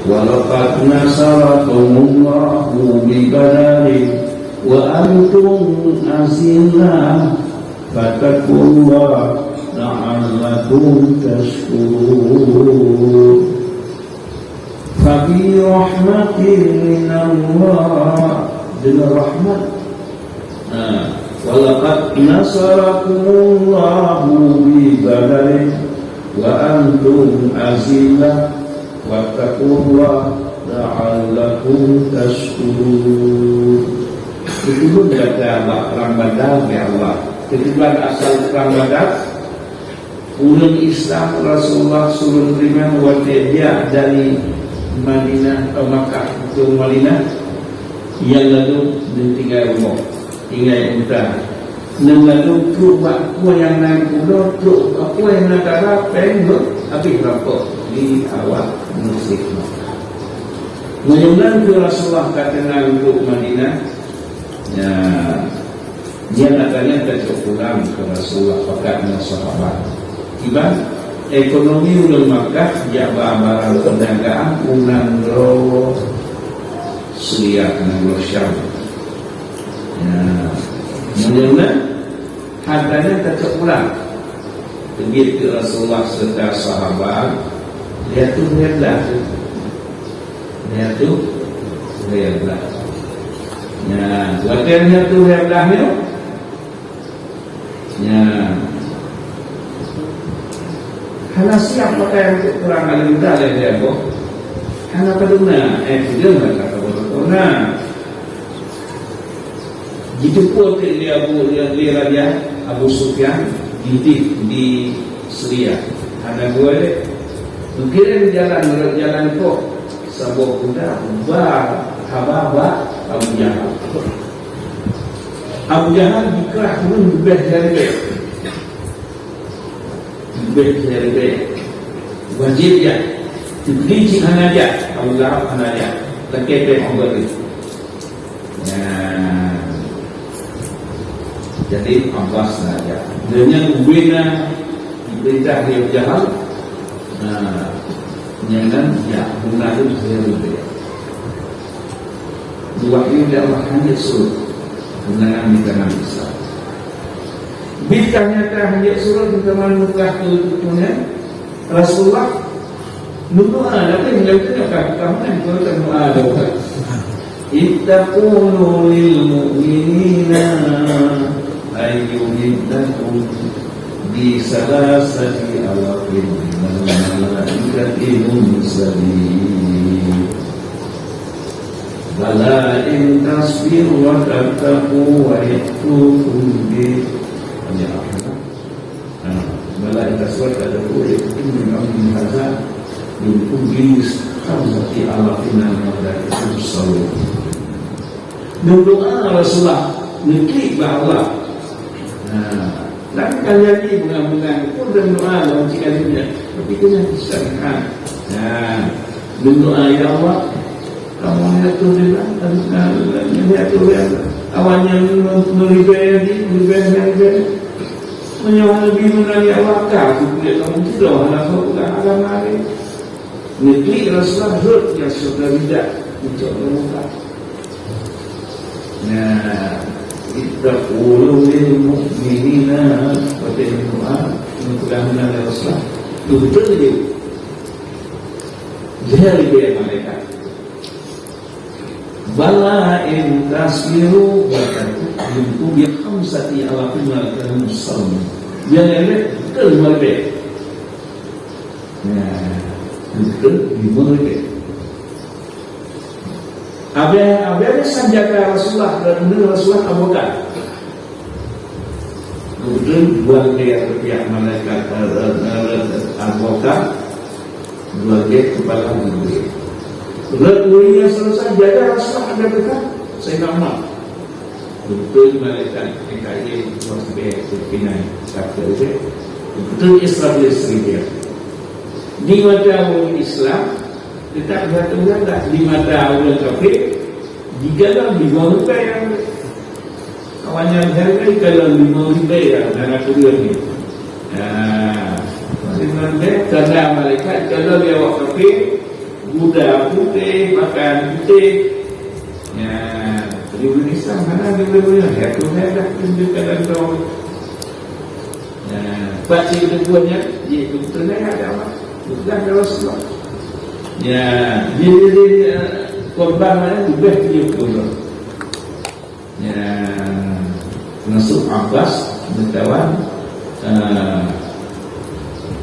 walaqad nasarakumullahu bibadari wa antum azillah fattaqullaha la'allakum tashkurun. Fabi rahmatin minallah, dengan rahmat. Walaqad nasarakumullahu bi badrin wa antum azillah wattaqullaha la'allakum tashkurun. Itu kata Allah perang Badar ya Allah. Kebetulan asal perang Badar, ulun Islam Rasulullah suruh terima wajah dari Madinah atau Makkah ke Madinah, yang lalu tinggal rumah, tinggal unta. Yang lalu tu aku yang naik kuda, tu aku yang nak darah pengut, habis rampok di awal musik Makkah. Kemudian ke Rasulullah katakan untuk Madinah, ya, dia katanya tak pulang ke Rasulullah pakat dengan sahabat. Iban ekonomi ulun Makkah dia barang perdagangan unang ro Syria dan Syam. Ya, kemudian hartanya tak pulang. Pergi ke Rasulullah serta sahabat, dia tu hebat. Dia tu hebat. Ya, wakilnya tu hebatnya. Ya, karena siap pakai untuk kurang kali mudah lah dia kok. Karena kedua, dia nggak kata berkona. Gitu pun dia raja Abu Sufyan di Syria. Ada gue, mungkin jalan kok sebuah kuda Hababa Abu Jahal. Abu Jahal dikerah pun lebih dari wajib ya diberi cihan aja Abu Jahal aja lekep orang itu. Jadi Abbas saja dengan ubina diperintah Abu Jahal, jangan ya guna itu saya lebih dua ini dia Allah hanya suruh gunakan di tangan Islam. Bintangnya hanya suruh di tangan Mekah tutupnya Rasulullah doa, tapi yang itu nak kamu kalau doa doa. Ittaqulu lil mu'minina ayyuhiddakum bi salasati alafin minal malaikati munzalin. Bala in tasbiru wa tattaqu wa yatukum bi bala in tasbiru wa tattaqu wa yatukum min hadza min kulli khamsati alafin minal malaikati munzalin. Doa Rasulullah negeri Allah. Tapi kalian ini bunga-bunga pun dan doa dalam cikgu tapi kena disahkan. Doa ya Allah, kamu lihat tu dia, lihat tu dia. Awalnya meribah menyawa lebih mengenai Allah kah? Tidak kamu tidak anak kau bukan agama lain. Negeri Rasulullah hurt yang sudah tidak untuk memuka. Ittaqulu lil mu'minina wa ta'ala mudah-mudahan Rasulullah betul dia lebih malaikat bala in tasbiru wa tattaqu bi khamsati alafin malaikatan muslimin dia lebih betul lebih betul lebih Abang sanjaka Rasulullah dan kemudian Rasulullah Abu Bakar. Kemudian dua pihak malaikat Abu Bakar, dua kepala negeri. Negerinya selesai jaga Rasulullah ada dekat. Saya tak mau. Betul malaikat PKI wasbih pinai kata itu. Betul Islam dia. Di mata orang Islam kita berkata tak di mata orang kafir di dalam 5 rupiah yang awalnya harga di dalam 5 rupiah yang nak kuliah ni. Maksudnya karena malaikat kalau dia awak kafir Buddha putih, makan putih. Ya, di Indonesia mana dia boleh? Ya, tu saya dah tunjukkan dalam tahun. Ya, baca keduanya, dia itu benar ada apa? Bukan kalau semua. Ya, dia korban mana juga dia korban. Ya, masuk Abbas berkawan.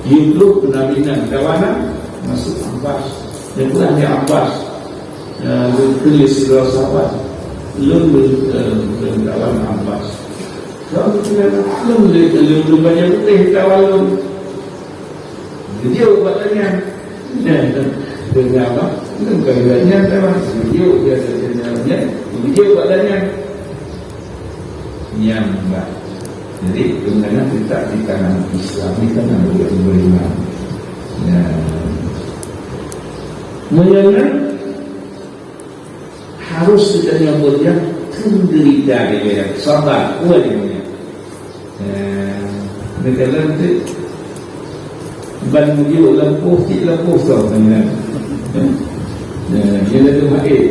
Yusuf penabinan kawanan masuk Abbas. Yang pula dia Abbas. Tulis surah sahabat belum kawan Abbas. Kalau kita belum banyak putih kawan dia buatannya dengan apa? Belum kawannya kawan dia biasanya dia buatannya yang baik. Jadi sebenarnya kita di tangan Islam ini kan ada beriman. Ya, mengenai harus kita nyambutnya menderita dia, sabar, kuat dia. Mereka nanti ban dia lampu tau kan. Dia ada main,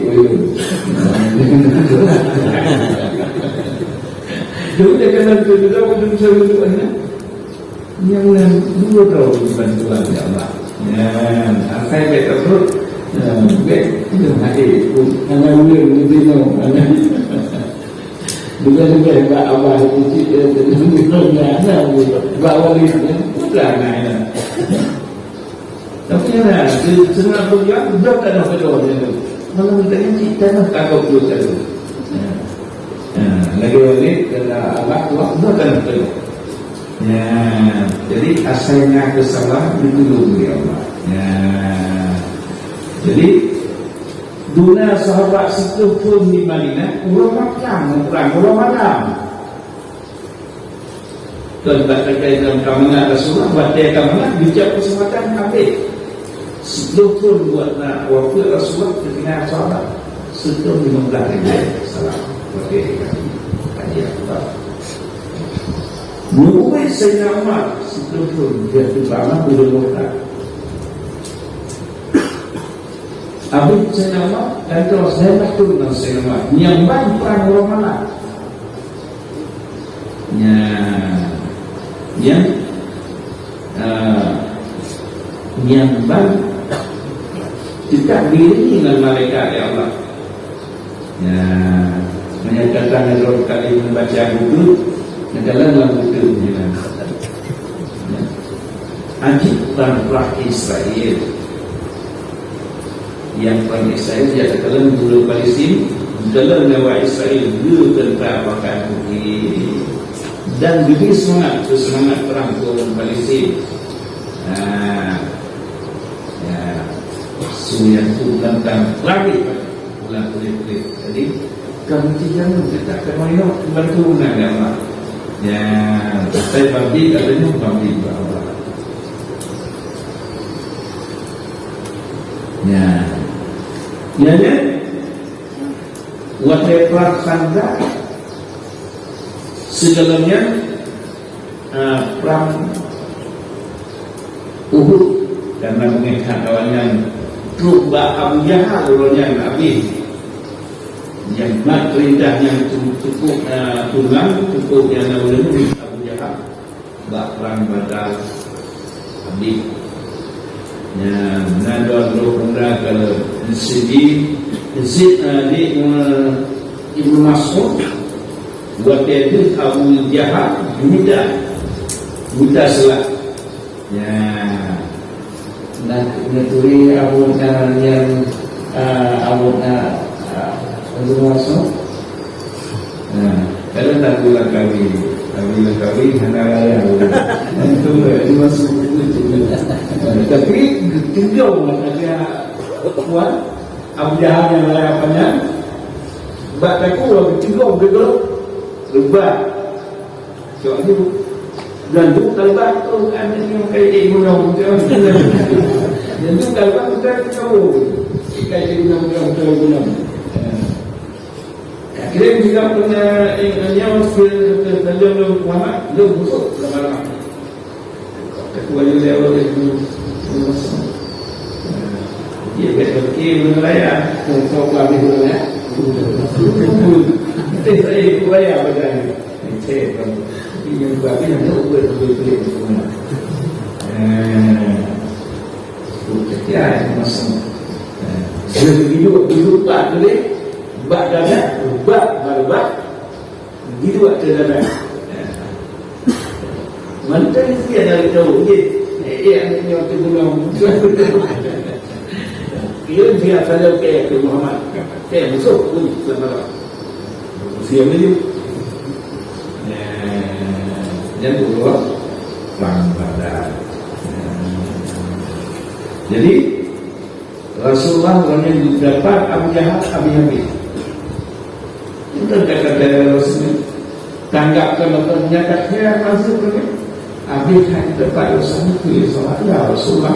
dia kena juga untuk seluruhnya. Yang dua tahun bantuan ya Allah. Saya betul terus. Itu hadir. Anak boleh mesti no. Bukan juga abah itu anak bawa itu putra anak. Tapi ya, semua program sudah tak ada itu. Malah kita nak takut juga tu. Lagi kena abah sudah tak ada. Ya, jadi asalnya kesalahan ditolong oleh Allah. Ya. Jadi dunia sahabat situ pun di Madinah orang perang Madam. Tempat terkait dalam kamanah Rasulullah batai kamanah bijak kesempatan ambil. Situ pun buat nak waktu Rasulullah ketika sahabat situ 15 salam. Okey. Tadi apa? Mungkin saya amat situ pun dia pertama boleh buat. Habis saya nama dan terus saya nak turun saya nama nyambang perang orang mana? Nyambang tidak diri dengan malaikat ya Allah. Menyatakan Rasul kali membaca buku dalam buku ini. Ajib perang Israel. Yang perang Israel dia dalam bulu Palestin dalam nyawa Israel dulu tentang pakaian putih dan lebih semangat perang orang Palestin. Yang itu tentang lagi bulan kulit. Jadi kamu jangan kita kemarin bantu nama. Ya, saya bagi katanya bagi bahawa. Ya. Ianya watai praksanda segalanya perang Uhud karena mengingat kawannya truk Abu Jahal ulunnya Nabi yang nak perintah yang cukup tulang cukup yang ulunnya Abu Jahal perang Badar Habib. Ya, nada berumrah kalau Zid di Ibnu Mas'ud waktu itu Abu Jahal buta selak. Ya, nak turi Abu yang Ibnu Mas'ud. Kalau tak pulang kami hendak raya itu dimasuk itu. Tapi tinggal ada kuat Abu Jahal yang layapannya bataku orang tinggal begitu lebat. Soalnya dan tu lebat tu ada yang kayak gunung dan tu lebat kita tahu kayak gunung. Akhirnya juga punya yang terjadi Muhammad belum busuk lama-lama. Ketua Yudhaya itu dia Okey berlayar. Kau habis dulu ya. Saya ikut bayar badan ni. Saya tahu. Ini juga yang nak buat betul-betul semua. Sekian masa. Jadi duduk bak tu deh. Bak dah bak. Gitu waktu dah. Mantan dia dari tahu dia. Yang waktu belum. Dia saja ke Muhammad. Kayak musuh pun sebenarnya. Siapa dia? Yang kedua, perang Badar. Jadi Rasulullah orangnya dapat Abu Jahal, Abi Habib. Itu kata Rasul. Tanggapkan atau menyatakan masuk ke Abi Habib dapat Rasulullah itu ya Rasulullah.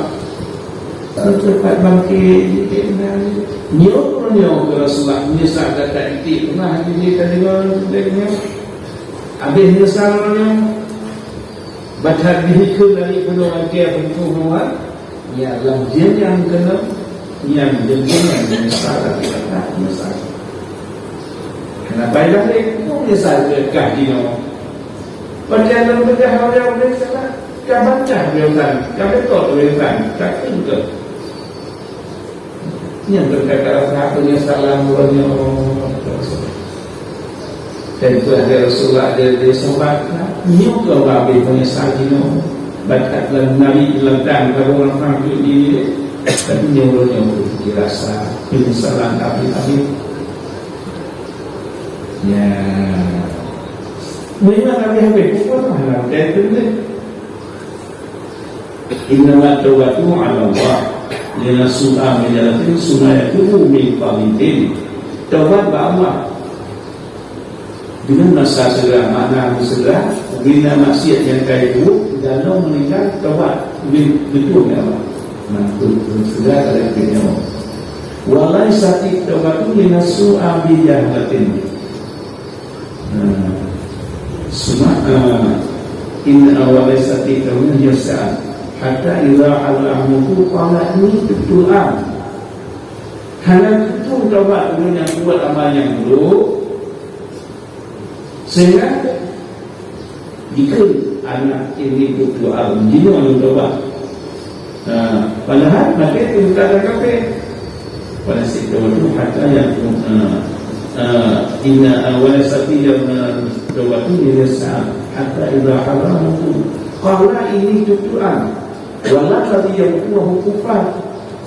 Cepat bangkit Nyok ke Rasulullah. Nyesal kata itu pernah dia dengar. Habis nyesal baca dihikul dari penuh kia bentuk muat. Ya dalam jin yang kena yang jin yang nyesal tapi kata nyesal. Kenapa ilah dia nyesal ke kahdino? Perjalanan berjahau yang bersalah. Kau baca biarkan, kau betul biarkan, tak betul. Yang berkata satunya salam buatnya dan itu ada Rasulullah ada sobat nyok kau habis menyesal dino bakat dalam Nabi dalam kalau orang itu ini tapi nyuruhnya dirasa penyesalan tapi ya memang habis pun malam dan itu inna tawbatu ala Allah lina sunnah menjalatin sunnah itu min qalidin. Taubat Allah dengan masa segera makna segera bina maksiat yang kaya itu dan meninggal taubat betul ya Allah mantul segera ada punya walai sati taubat itu lina sunnah bijahalatin semua inna awalai sati taubat yasa'an hatta idza al-amru qala ini betulan. Hanya itu taubat yang buat amal yang buruk sehingga jika anak ini berdoa menjadi orang taubat. Padahal maka itu kata kafir. Pada situ itu hatta yang inna awal sati yang taubat ini saat hatta idza al-amru qala ini betulan. Walau tadi yang kuah kufar,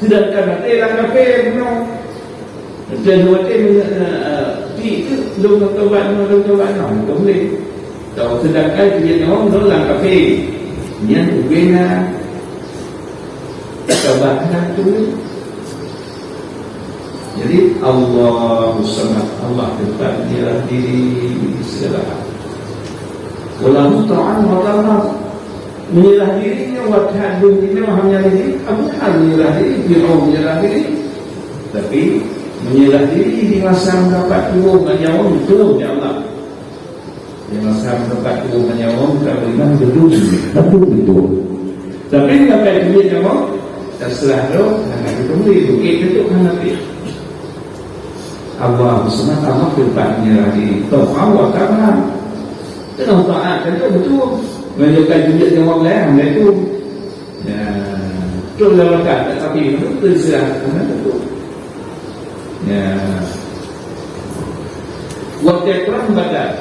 sedangkan orang kafir no, dan waktu itu belum taubat no, boleh. Tahu sedangkan dia orang kafir, yang bina taubat tu. Jadi Allah Subhanahu Allah tempat dia diri segala. Walau ta'ala wa menyerah dirinya waktu dunia hanya diri Abu Jahal menyerah diri Fir'aun menyerah diri tapi menyerah diri di masa mendapat tubuh menyawa betul ya Allah di masa mendapat tubuh menyawa kalau iman betul tapi sampai dunia nyawa terserah doh hanya diberi bukit itu nanti Allah SWT tempat menyerah diri tahu Allah kawan dengan taat itu betul menunjukkan tunjuk dengan orang lain itu ya itu dalam kata tapi itu terserah itu ya waktu perang Badar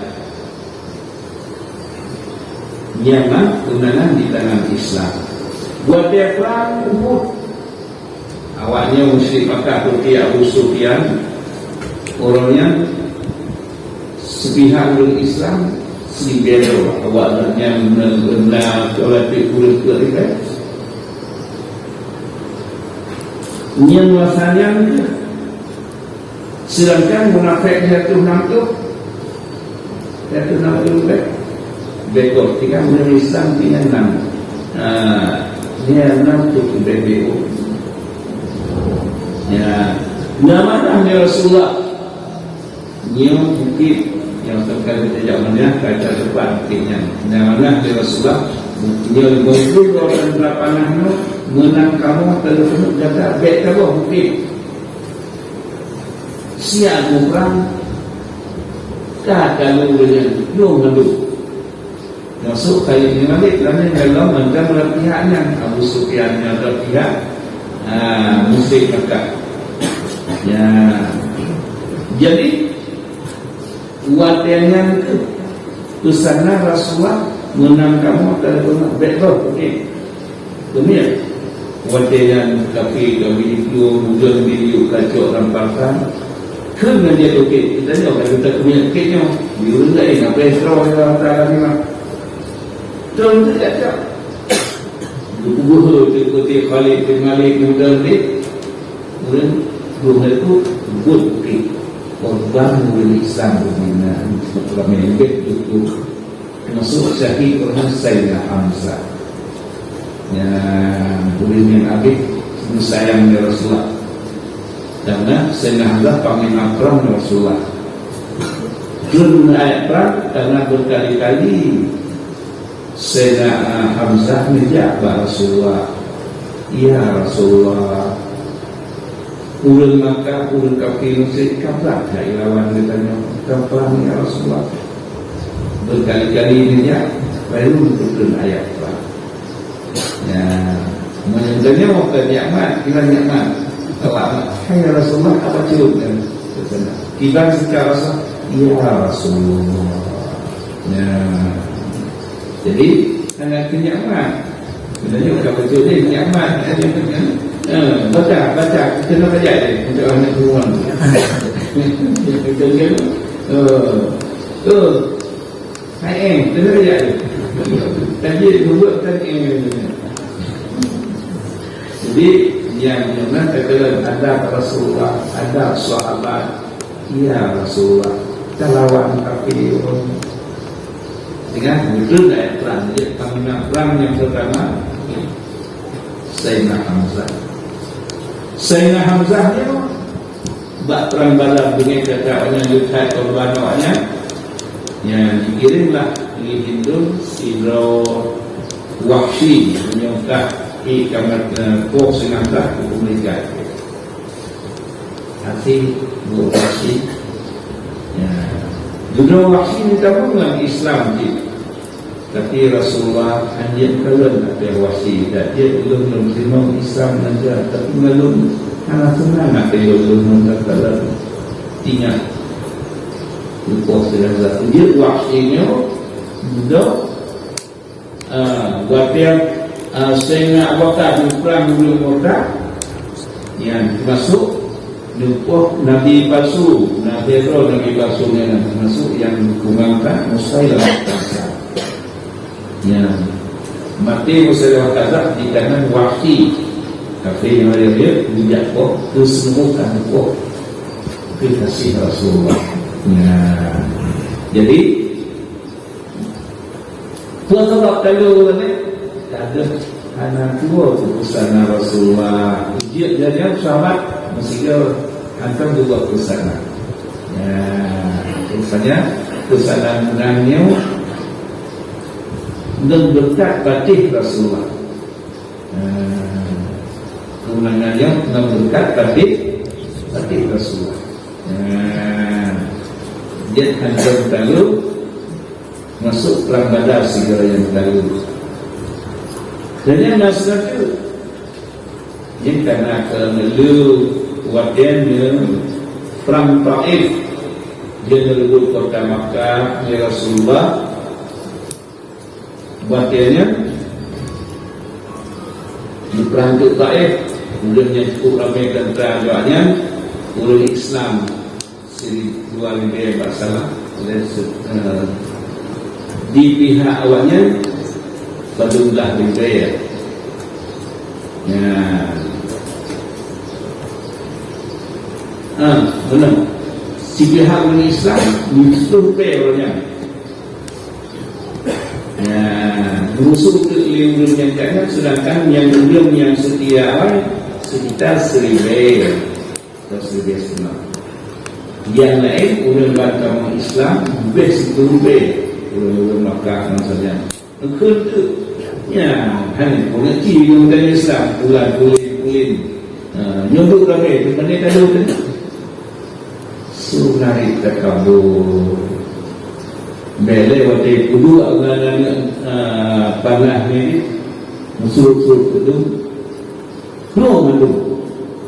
Yaman kemenangan di tangan Islam waktu perang Uhud awalnya musyrik Makkah Turki Abu Sufyan orangnya sepihak dengan Islam Sibero awalnya benar oleh pihak mereka. Yang masanya sedangkan munafik jatuh bekor tiga menjadi Islam tiga enam. Dia enam tu BBO. Ya, nama Rasulullah. Dia bukit yang terkait dengan zamannya kaca depan buktinya. Namanya Rasulullah dia berguru dan berpanahnya menang kamu telefon kata bet kamu mungkin siap perang kalau dengan yo ngadu masuk kali ini balik kerana dalam antara pihaknya Abu Sufyan ada pihak musyrik Makkah ya. Jadi watiannya itu kesana Rasulullah menang kamu telefon bet okey kemudian watian kafir video mudah video kacau rampasan kena dia okey kita ni orang kita punya keknya biru lain apa esro Allah Taala ni mah terus dia cakap bubuh ikuti Khalid bin Malik mudah ni kemudian rumah itu bukti korban Islam dunia setelah menembak itu masuk syahid orang Sayyidina Hamzah yang boleh Habib sayang Rasulullah karena Sayyidina Hamzah panglima perang Rasulullah ayat perang karena berkali-kali Sayyidina Hamzah menjawab Rasulullah ya Rasulullah ulun Makkah ulun kafir musyrik kabar lawan ditanya kapan ya Rasulullah berkali-kali dia baru menurunkan ayat perang ya menyentuhnya waktu nikmat kira nikmat kalau hai Rasulullah apa cium kan kita secara rasa ya Rasulullah ya jadi anak nikmat sebenarnya kalau cium ni nikmat baca kita nak baca ni untuk anak ruang hai kita nak baca tadi buat tadi jadi yang mana katakan ada Rasulullah ada sahabat ya Rasulullah lawan kafir dengan betul ayat perang dia panglima perang yang pertama Sayyidina Hamzah. Sayyidina Hamzah ni buat perang Badar dengan kata orang lihat korban awaknya yang dikirimlah di Hindu Sidro Wahsy menyongkak kamar kok senangkah komunikasi hati Wahsy ya Sidro Wahsy ni tahu dengan Islam je tapi Rasulullah hanya kalau ada Wahsy dia belum terima Islam saja tapi belum karena senang nak belum kalau tinggal lupa sudah dia Wahsy ni mudah buat yang Sayyidina Abu Bakar di perang dulu Mekah yang masuk lupa Nabi palsu Nabi palsu yang masuk yang mengumumkan Musailamah yang mati Musailamah Kadzab di kanan Wahsy kafir yang ada dia bijak kok kesemutan kok kasih Rasulullah ya. Jadi tuan sebab kalau ada anak tua kesana Rasulullah dia jadi sahabat mesti hantar juga kesana ya misalnya kesana menangnya dan berkat batik Rasulullah kemenangannya dan berkat batik Rasulullah dia hantar lalu masuk perang Badar segera yang lalu dan yang masalah itu yang karena kemelu wadiannya perang Taif dia merebut kota Makkah ya Rasulullah wadiannya di perang Taif kemudian yang cukup ramai tentara ulul Islam siri dua lebih masalah di pihak awalnya Badullah bin Zubair ya benar si pihak orang Islam disurvey orangnya ya musuh keliling yang kaya sedangkan yang belum yang setia awal sekitar 1,000 atau 1,000 yang lain ulun bantang Islam lebih 10,000 ulun Makkah maksudnya itu Ya, kan mengerti yang dari Islam pulang nyumbuk kami itu mana kalau tu sunari takabur bele waktu kudu agan panah ni musuh itu no mandu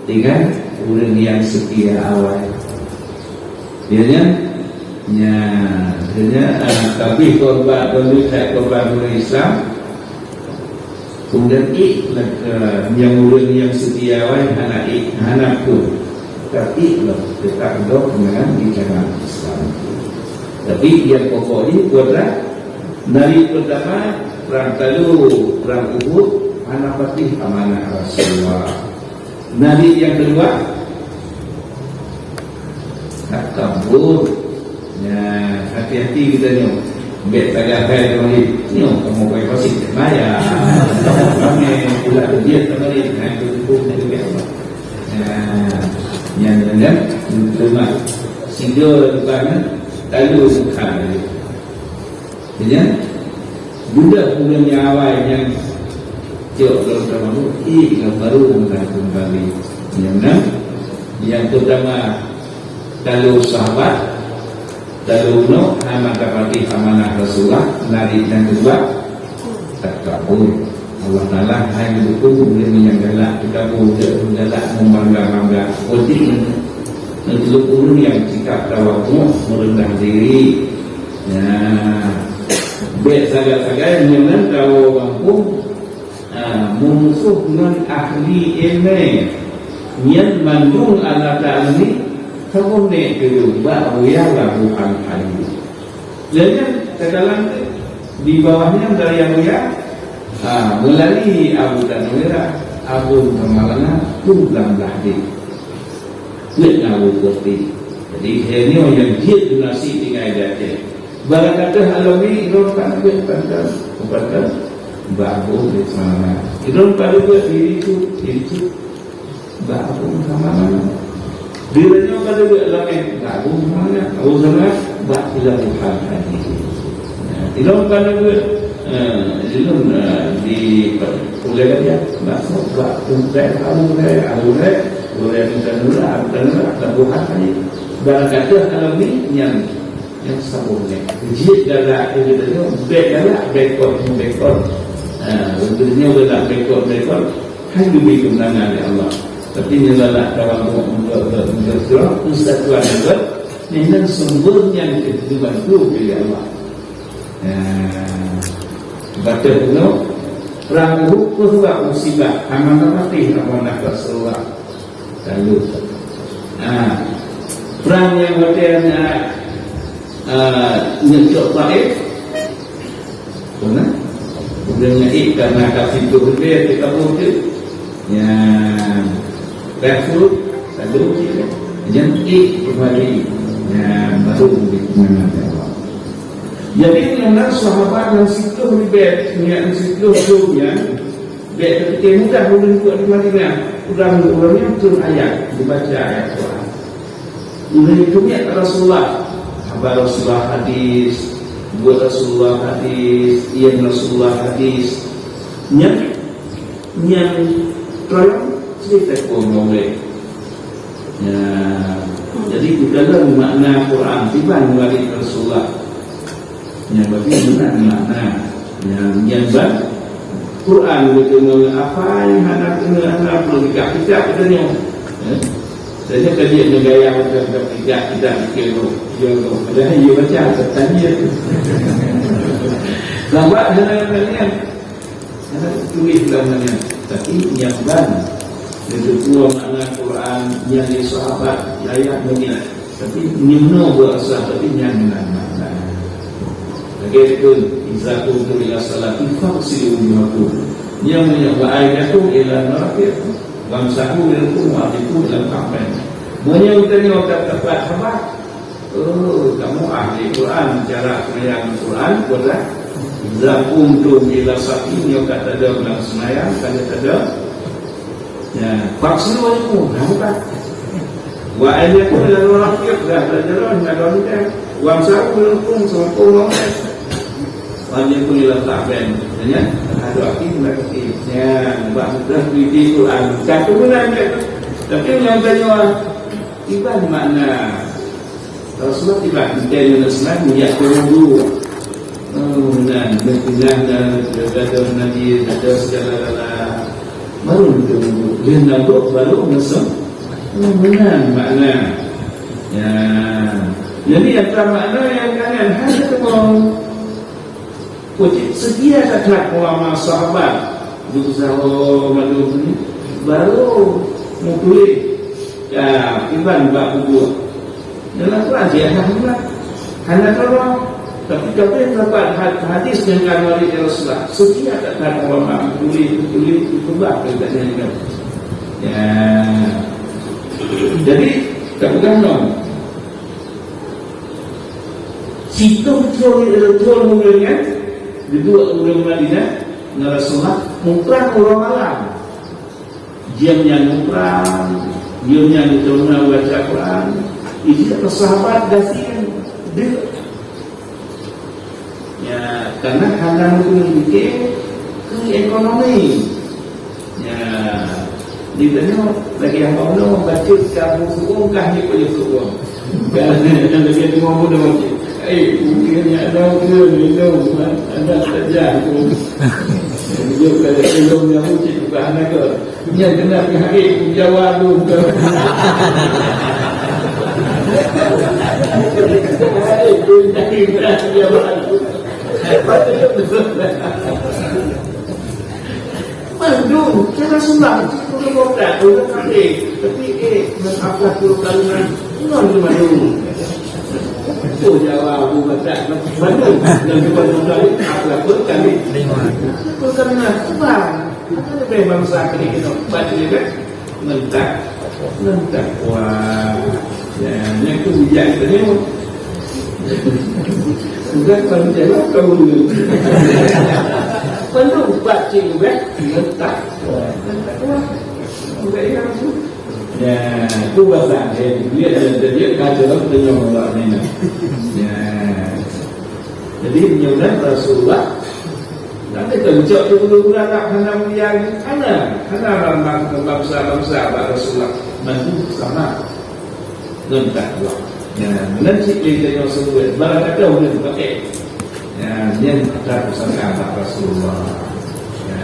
dengan orang yang setia awal dia tapi korban Islam kemudian yang orang yang setia awal anak pun tapi tetap dok dengan bicara Islam. Tapi yang pokok ini adalah dari pertama perang Talu, perang Uhud, anak patih amanah Rasulullah. Dari yang kedua tak kabur. Ya, hati-hati kita ni. Bet tagah kai tu ni. Ni kamu boleh pasti maya. Kami pula dia tadi nak tu dia. Yang dengan terima singgah depan Talu bukan jadi budak punya awal yang jauh terutama yang baru kembali yang pertama Talu sahabat Talu no amat kapati amanah Rasulullah nari yang kedua tak kabur Allah Ta'ala hanya dukung kemudian yang galak kita pun galak membangga-bangga penting untuk orang yang sikap tawaduk merendah diri ya baik sagai-sagai yang tahu mampu musuh non ahli ilmu yang mandung ala ta'ali kamu ni kedua bahawa ya bukan ahli jadi sedalam di bawahnya dari yang mulia melalui Abu Tanwira Abu Kamalana pulang lahir dia Abu Kurti jadi ini yang dia donasi dengan dia barang kata alami rompan dia pandang kepada babu di sana rompan juga diri itu babu Kamalana dirinya pada dia alami babu mana Abu sana bakilah bukan hadis rompan juga di oleh dia masuk buat tuntai kamu boleh tuntai bukan tadi barang kata kalau ni yang sabunnya jid dalam kita tu bekor untuknya dalam bekor hanya demi kemenangan dari Allah tapi nilailah kawan untuk persatuan juga dengan sumbernya dibantu oleh Allah baca dulu perang Uhud kedua musibah amanah mati amanah Rasulullah lalu perang yang berkaitan nyecok Taif benar kemudian karena kafir itu berbeda kita boleh yang Rasul lalu yang kembali yang baru dikenakan Allah. Jadi mengenal sahabat yang situ ribet, yang situ sebelumnya, bet ketika mudah menentukan di Madinah, ulang-ulangnya turun ayat, dibaca ayat Quran. Ulang itu Rasulullah, kabar Rasulullah hadis, buat Rasulullah hadis, yang Rasulullah hadis, yang tolong cerita pun boleh. Ya, jadi dalam makna Quran tiba melalui Rasulullah. Yang bagaimana makna yang Quran betul apa yang anak perlu kita katanya saya kaji negara macam kita fikir yo ada yo baca tanya lambat kalian tulis dalamnya tapi yang itu dua makna Quran yang di sahabat ayat dunia tapi nimno bahasa tapi yang makna Begitu izaku ila salati faqsilu wujuhakum yang menyebaikum ila narafiq bangsaku ilmu wadiku dalam kapan menyebutkan waktu tepat apa kamu ahli Quran cara sembahyang Quran adalah izakum ila salati yang kata ada dalam sembahyang kata ada ya faqsilu wujuhakum nampak wa ayyakum ila narafiq dah belajar dengan bangsaku ilmu semua orang wajib pun ialah ta'ben. ada lagi ya buat di Quran satu bulan tapi yang tanya iban makna Rasulullah tiba kita Islam ya dulu dan berpindah dan Nabi ada segala baru dia nabuk baru masuk benar makna ya jadi antara makna yang kalian hanya ketemu sedia kata ulama sahabat berusaha malu ni baru mukuli ya iban bab kubur dalam Quran dia hanya kalau tapi kalau dapat hadis yang dari Rasulullah sedia kata ulama mukuli itu bab katanya ya jadi tak pegang situ betul mulanya di dua orang Madinah Rasulullah mumprah orang alam diamnya mumprah diamnya diturunkan baca Quran itu kata sahabat dasian dia ya karena memiliki ekonomi ya ditanya lagi yang mau baca kamu hukum kah ni punya hukum kan yang lagi ngomong dengan mungkin ada minum ada saja tu dia kalau minum yang uji bukan anak ke yang kena pergi jawab dulu ke Mandu, cara sumbang, kita bukan orang kafir, tapi apa tu kalian non mandu. Oh jawab aku baca Mandu dan kepada apa pun kami bukan apa ada bangsa ini kita baca juga mentak wah yang itu bijak tadi sudah panjang kau dulu Mandu baca juga mentak wah enggak yang itu ya itu bahasa dia kacau dengan Allah ini ya jadi menyebutkan Rasulullah nanti kencok itu dulu nak hendak yang karena bangsa Rasulullah mantu sama dengan Allah ya nanti kita yang sebut barang ada boleh pakai ya dia tak bersama Rasulullah ya